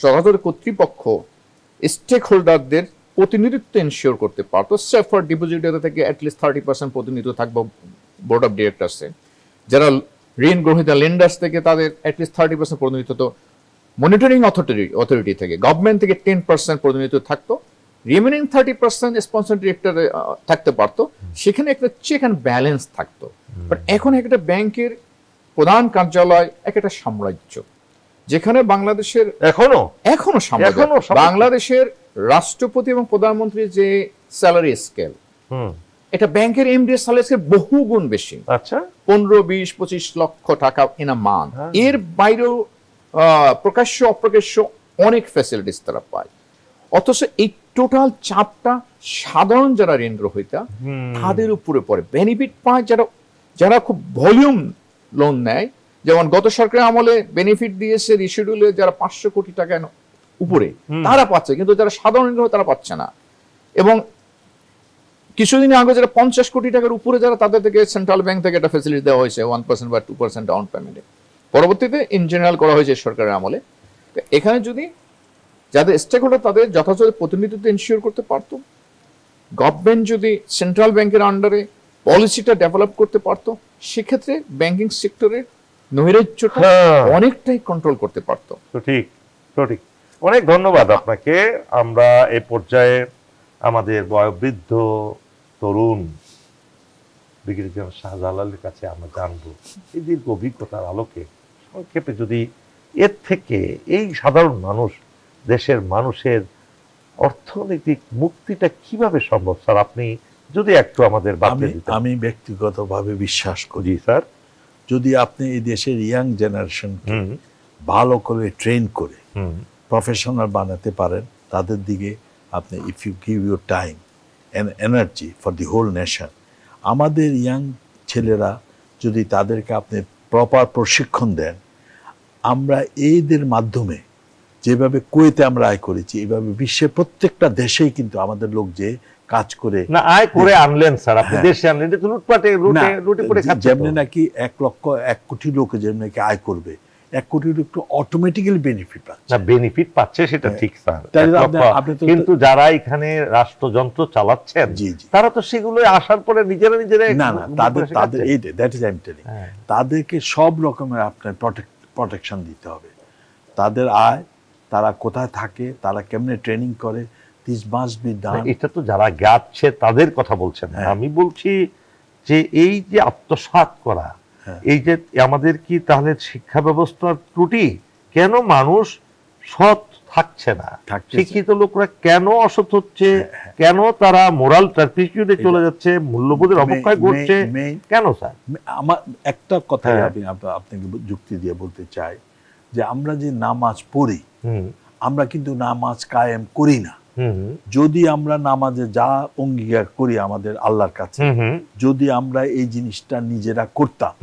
সরকারের কর্তৃপক্ষ স্টেক হোল্ডারদের প্রতিনিধিত্ব এনশিওর করতে পারতো, সেফার ডিপোজিটার থেকে অ্যাটলিস্ট 30% প্রতিনিধিত্ব থাকবো বোর্ড অফ ডিরেক্টরসে, যারা ঋণ গ্রহীতা লেন্ডার্স থেকে তাদের অ্যাটলিস্ট 30% প্রতিনিধিত্ব মনিটরিং অথরিটি থেকে, গভর্নমেন্ট থেকে 10% প্রতিনিধিত্ব থাকতো, রিমেনিং 30% স্পন্সর ডিরেক্টরে থাকতে পারতো। সেখানে একটা চেক অ্যান্ড ব্যালেন্স থাকতো। বাট এখন একটা ব্যাংকের প্রধান কার্যালয় একটা সাম্রাজ্য। যেখানে বাংলাদেশের এখনো সাম্যতা। বাংলাদেশের রাষ্ট্রপতি এবং প্রধানমন্ত্রীর যে স্যালারি স্কেল, এটা ব্যাংকের এমডি স্যালারি স্কেল বহু গুণ বেশি। আচ্ছা, 15-20-25 লক্ষ টাকা ইন আ মান্থ। এর বাইরেও প্রকাশ্য অপ্রকাশ্য অনেক ফ্যাসিলিটিস তারা পায়। অথচ এই টোটাল চাপটা সাধারণ যারা ঋণ গ্রহীতা তাদের উপরে পড়ে। বেনিফিট পায় যারা খুব ভলিউম লোন নেয়, যেমন গত সরকারের আমলে বেনিফিট দিয়েছে রিশিডিউলে যারা 500 কোটি টাকা উপরে তারা পাচ্ছে, কিন্তু যারা সাধারণ ঋণ তারা পাচ্ছে না। এবং কিছুদিন আগে যারা 50 কোটি টাকার উপরে যারা, তাদের থেকে সেন্ট্রাল ব্যাংক থেকে একটা ফ্যাসিলিটি দেওয়া হয়েছে 1% বা 2% ডাউন পেমেন্টে। পরবর্তীতে ইন জেনারেল করা হয়েছে সরকারের আমলে। এখানে যদি যাদের স্টেক হোল্ডার তাদের যথাযথ প্রতিনিধিত্ব ইনশিওর করতে পারত, গভর্নমেন্ট যদি সেন্ট্রাল ব্যাংকের আন্ডারে পলিসিটা ডেভেলপ করতে পারত, সেক্ষেত্রে ব্যাংকিং সেক্টরের নৈরাজ্যটা অনেকটাই কন্ট্রোল করতে পারত। ঠিক। অনেক ধন্যবাদ আপনাকে। আমরা এই পর্যায়ে আমাদের বয়োবৃদ্ধ তরুণ ব্রিগেডিয়ার জেনারেল শাহজালালের কাছে আমরা জানবো, এই দীর্ঘ অভিজ্ঞতার আলোকে সংক্ষেপে যদি এর থেকে এই সাধারণ মানুষ, দেশের মানুষের অর্থনৈতিক মুক্তিটা কিভাবে সম্ভব স্যার, আপনি যদি একটু আমাদের বাতলে দিতেন। আমি ব্যক্তিগতভাবে বিশ্বাস করি স্যার, যদি আপনি এই দেশের ইয়াং জেনারেশনকে ভালো করে ট্রেন করে প্রফেশনাল বানাতে পারেন, তাদের দিকে আপনি if you give your time and energy for the whole nation, আমাদের ইয়াং ছেলেরা যদি তাদেরকে আপনি প্রপার প্রশিক্ষণ দেন, আমরা এইদের মাধ্যমে যেভাবে কুয়েতে আমরা আয় করেছি, এইভাবে বিশ্বের প্রত্যেকটা দেশেই কিন্তু আমাদের লোক যে কাজ করে না আয় করে আনলেন স্যার, আপনি দেশে আনলেন, এটা তো লুটপাটে লুটে করে খাচ্ছে। যেমনি নাকি 1 কোটি লোক যেমনি নাকি আয় করবে, 1 কোটি লোক অটোমেটিক্যালি বেনিফিট পাচ্ছে। না বেনিফিট পাচ্ছে সেটা ঠিক স্যার, কিন্তু যারা এখানে রাষ্ট্রযন্ত্র চালাচ্ছেন তারা তো সেগুলো আসার পরে নিজেরা না তাদের এই that is I am telling, তাদেরকে সব রকমের আপনার প্রোটেকশন দিতে হবে। তাদের আয়, তারা কোথায় থাকে, তারা কেমনে ট্রেনিং করে, দিস মাস্ট বি ডান। এটা তো যারা যাচ্ছে তাদের কথা বলছেন, আমি বলছি যে এই যে আত্মসাৎ করা, এই যে আমাদের কি তাহলে শিক্ষা ব্যবস্থার ত্রুটি? কেন মানুষ সৎ থাকছে না? শিক্ষিত লোকরা কেন অসৎ হচ্ছে? কেন তারা মোরাল টার্পিটিউডে চলে যাচ্ছে, মূল্যবোধের অবক্ষয় ঘটছে কেন স্যার? আমার একটা কথা আমি আপনাকে যুক্তি দিয়ে বলতে চাই যে আমরা যে নামাজ পড়ি, আমরা কিন্তু নামাজ কায়েম করি না। যদি আমরা নামাজে যা অঙ্গীকার করি আমাদের আল্লাহর কাছে, যদি আমরা এই জিনিসটা নিজেরা করতাম,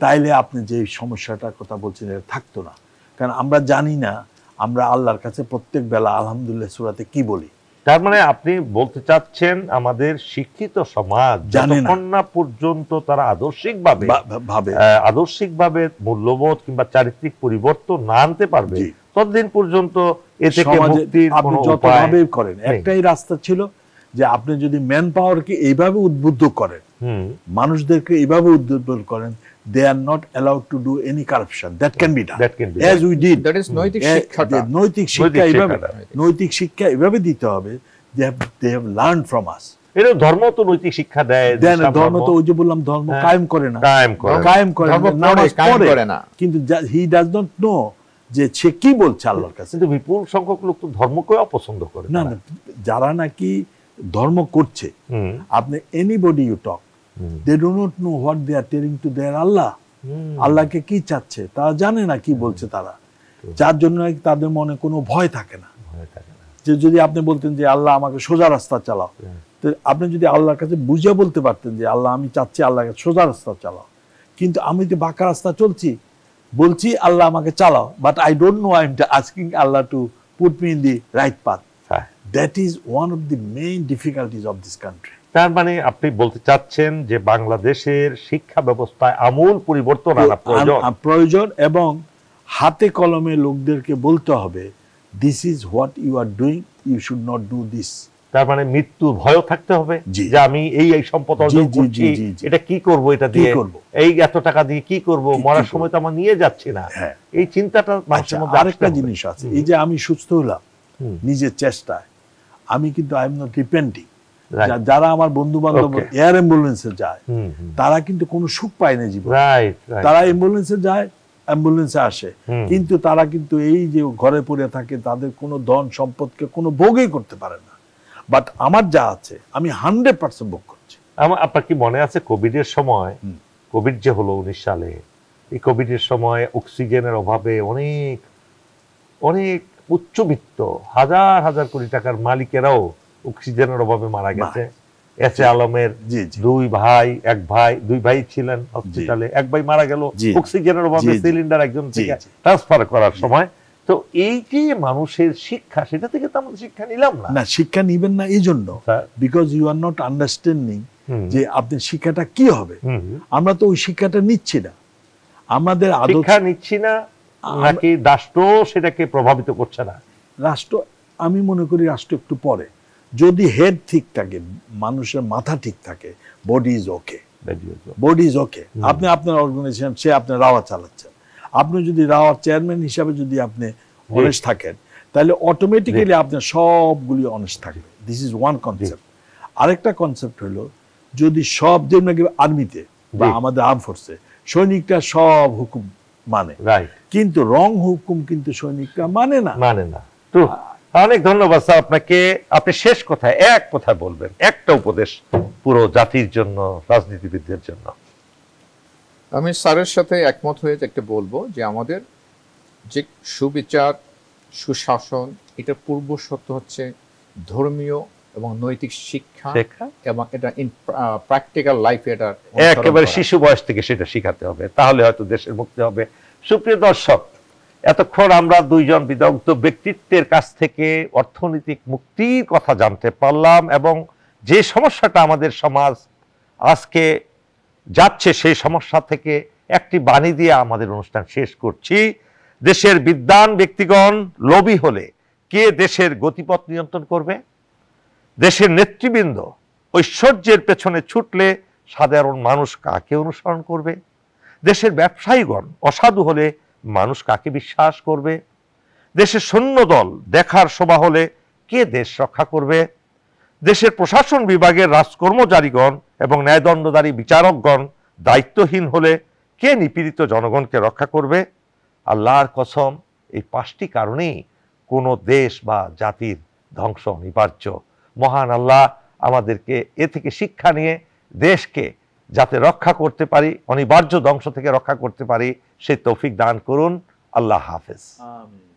তাইলে আপনি যে সমস্যাটার কথা বলছেন এটা থাকতো না। কারণ আমরা জানি না আমরা আল্লাহর কাছে প্রত্যেক বেলা আলহামদুলিল্লাহ সূরাতে কি বলি। তার মানে আপনি বলতে চাচ্ছেন আমাদের শিক্ষিত সমাজ যতক্ষণ না পর্যন্ত তারা আদর্শিকভাবে মূল্যবোধ কিংবা চারিত্রিক পরিবর্তন না আনতে পারবে, ততদিন পর্যন্ত এ থেকে মুক্তির কোনো উপায় করেন। একটাই রাস্তা ছিল যে আপনি যদি ম্যান পাওয়ারকে এইভাবে উদ্বুদ্ধ করেন, মানুষদেরকে এইভাবে উদ্বুদ্ধ করেন, they are not allowed to do any corruption, that can be done as we did. That is নৈতিক শিক্ষা এভাবে দিতে হবে, they have learned from us. এর ধর্ম তো নৈতিক শিক্ষা দেয়, ধর্ম তো ওই যে বললাম ধর্ম কায়েম করে না, কিন্তু he does not know যে সে কি বলছে আল্লাহর কাছে। কিন্তু বিপুল সংখ্যক লোক তো ধর্মকে অপছন্দ করে। না যারা নাকি ধর্ম করছে, আপনি anybody you talk, they do not know what they are telling to their Allah. আল্লাহকে কি চাচ্ছে তারা জানে না, কি বলছে তারা, যার জন্য তাদের মনে কোনো ভয় থাকে না। যে যদি আপনি বলতেন যে আল্লাহ আমাকে সোজা রাস্তা চালাও, তো আপনি যদি আল্লাহর কাছে বুঝে বলতে পারতেন যে আল্লাহ আমি চাচ্ছি আল্লাহকে সোজা রাস্তা চালাও, কিন্তু আমি তো বাঁকা রাস্তা বলছি আল্লাহ আমাকে চালাও, but I don't know, I am asking Allah to put me in the right path. That is one of the main difficulties of this country. তার মানে আপনি বলতে চাচ্ছেন যে বাংলাদেশের শিক্ষা ব্যবস্থায় আমূল পরিবর্তন আনা প্রয়োজন, এবং হাতে কলমে লোকদেরকে বলতে হবে this is what you are doing, you should not do this. তার মানে মৃত্যু ভয় থাকতে হবে যে আমি এই সম্পদ অর্জন করছি, এটা কি করব, এটা দিয়ে এই এত টাকা দিয়ে কি করব, মরার সময় তো আমার নিয়ে যাচ্ছি না, এই চিন্তাটা মানুষের মধ্যে। আরেকটা জিনিস আছে, এই যে আমি সুস্থ হলাম নিজের চেষ্টায়, আমি কিন্তু আই এম নট ডিপেন্ডিং। যারা আমার বন্ধু বান্ধব এয়ার অ্যাম্বুলেন্সে যায়, তারা কিন্তু কোনো সুখ পায় না জীবনে। তারা অ্যাম্বুলেন্সে যায়, অ্যাম্বুলেন্সে আসে, কিন্তু তারা কিন্তু এই যে ঘরে পড়ে থাকে, তাদের কোনো ধন সম্পদকে কোনো ভোগই করতে পারে না। বাট আমার যা আছে আমি 100% ভোগ করছি। আপনার কি মনে আছে কোভিডের সময়, কোভিড যে হলো 19 সালে, এই কোভিডের সময় অক্সিজেনের অভাবে অনেক অনেক উচ্চবিত্ত হাজার হাজার কোটি টাকার মালিকেরাও অক্সিজেনের অভাবে মারা গেছে। এস এ আলমের দুই ভাই ছিলেন হসপিটালে, এক ভাই মারা গেল অক্সিজেনের অভাবে, সিলিন্ডার একজন থেকে ট্রান্সফার করার সময়। তো এই যে মানুষের শিক্ষা, সেটা থেকে তো আমরা শিক্ষা নিলাম না। না, শিক্ষা নিবেন না এই জন্য, because you are not understanding যে আপনার শিক্ষাটা কি হবে। আমরা তো ওই শিক্ষাটা নিচ্ছি না, আমাদের শিক্ষা নিচ্ছি না, নাকি রাষ্ট্র সেটাকে প্রভাবিত করছে না? রাষ্ট্র, আমি মনে করি রাষ্ট্র একটু পরে, যদি হেড ঠিক থাকে, মানুষের মাথা ঠিক থাকে, body is okay, body is okay. আপনি আপনার অর্গানাইজেশন, সে আপনার রাওয়া চালাচ্ছেন, আপনি যদি রাওয়ার চেয়ারম্যান হিসাবে যদি আপনি অনেস্ট থাকেন, তাহলে অটোমেটিক্যালি আপনার সবগুলি অনেস্ট থাকবে। This is one concept. আরেকটা কনসেপ্ট হলো, যদি সব, যেমন আর্মিতে বা আমাদের আর্ম ফোর্সে সৈনিকরা সব হুকুম মানে, কিন্তু রং হুকুম কিন্তু সৈনিকরা মানে না। তো অনেক ধন্যবাদ স্যার আপনাকে। আপনি শেষ কথায় এক কথা বলবেন, একটা উপদেশ পুরো জাতির জন্য, রাজনীতিবিদদের জন্য। আমি স্যারের সাথে একমত হয়ে একটা বলবো যে আমাদের যে সুবিচার, সুশাসন, এটা পূর্ব শর্ত হচ্ছে ধর্মীয় এবং নৈতিক শিক্ষা, এবং এটা ইন প্র্যাকটিক্যাল লাইফে এটা একেবারে শিশু বয়স থেকে সেটা শিখাতে হবে, তাহলে হয়তো দেশের মুক্তি হবে। সুপ্রিয় দর্শক, এতক্ষণ আমরা দুইজন বিদগ্ধ ব্যক্তিত্বের কাছ থেকে অর্থনৈতিক মুক্তির কথা জানতে পারলাম, এবং যে সমস্যাটা আমাদের সমাজ আজকে যাচ্ছে, সেই সমস্যা থেকে একটি বাণী দিয়ে আমাদের অনুষ্ঠান শেষ করছি। দেশের বিদ্বান ব্যক্তিগণ লোভী হলে কে দেশের গতিপথ নিয়ন্ত্রণ করবে? দেশের নেতৃবৃন্দ ঐশ্বর্যের পেছনে ছুটলে সাধারণ মানুষ কাকে অনুসরণ করবে? দেশের ব্যবসায়ীগণ অসাধু হলে মানুষ কাকে বিশ্বাস করবে? দেশের সৈন্যদল দেখার শোভা হলে কে দেশ রক্ষা করবে? দেশের প্রশাসন বিভাগের রাজকর্মচারীগণ এবং ন্যায়দণ্ডধারী বিচারকগণ দায়িত্বহীন হলে কে নিপীড়িত জনগণকে রক্ষা করবে? আল্লাহর কসম, এই 5টি কারণেই কোনো দেশ বা জাতির ধ্বংস অনিবার্য। মহান আল্লাহ আমাদেরকে এ থেকে শিক্ষা নিয়ে দেশকে যাতে রক্ষা করতে পারি, অনিবার্য ধ্বংস থেকে রক্ষা করতে পারি, সেই তৌফিক দান করুন। আল্লাহ হাফেজ। আমিন।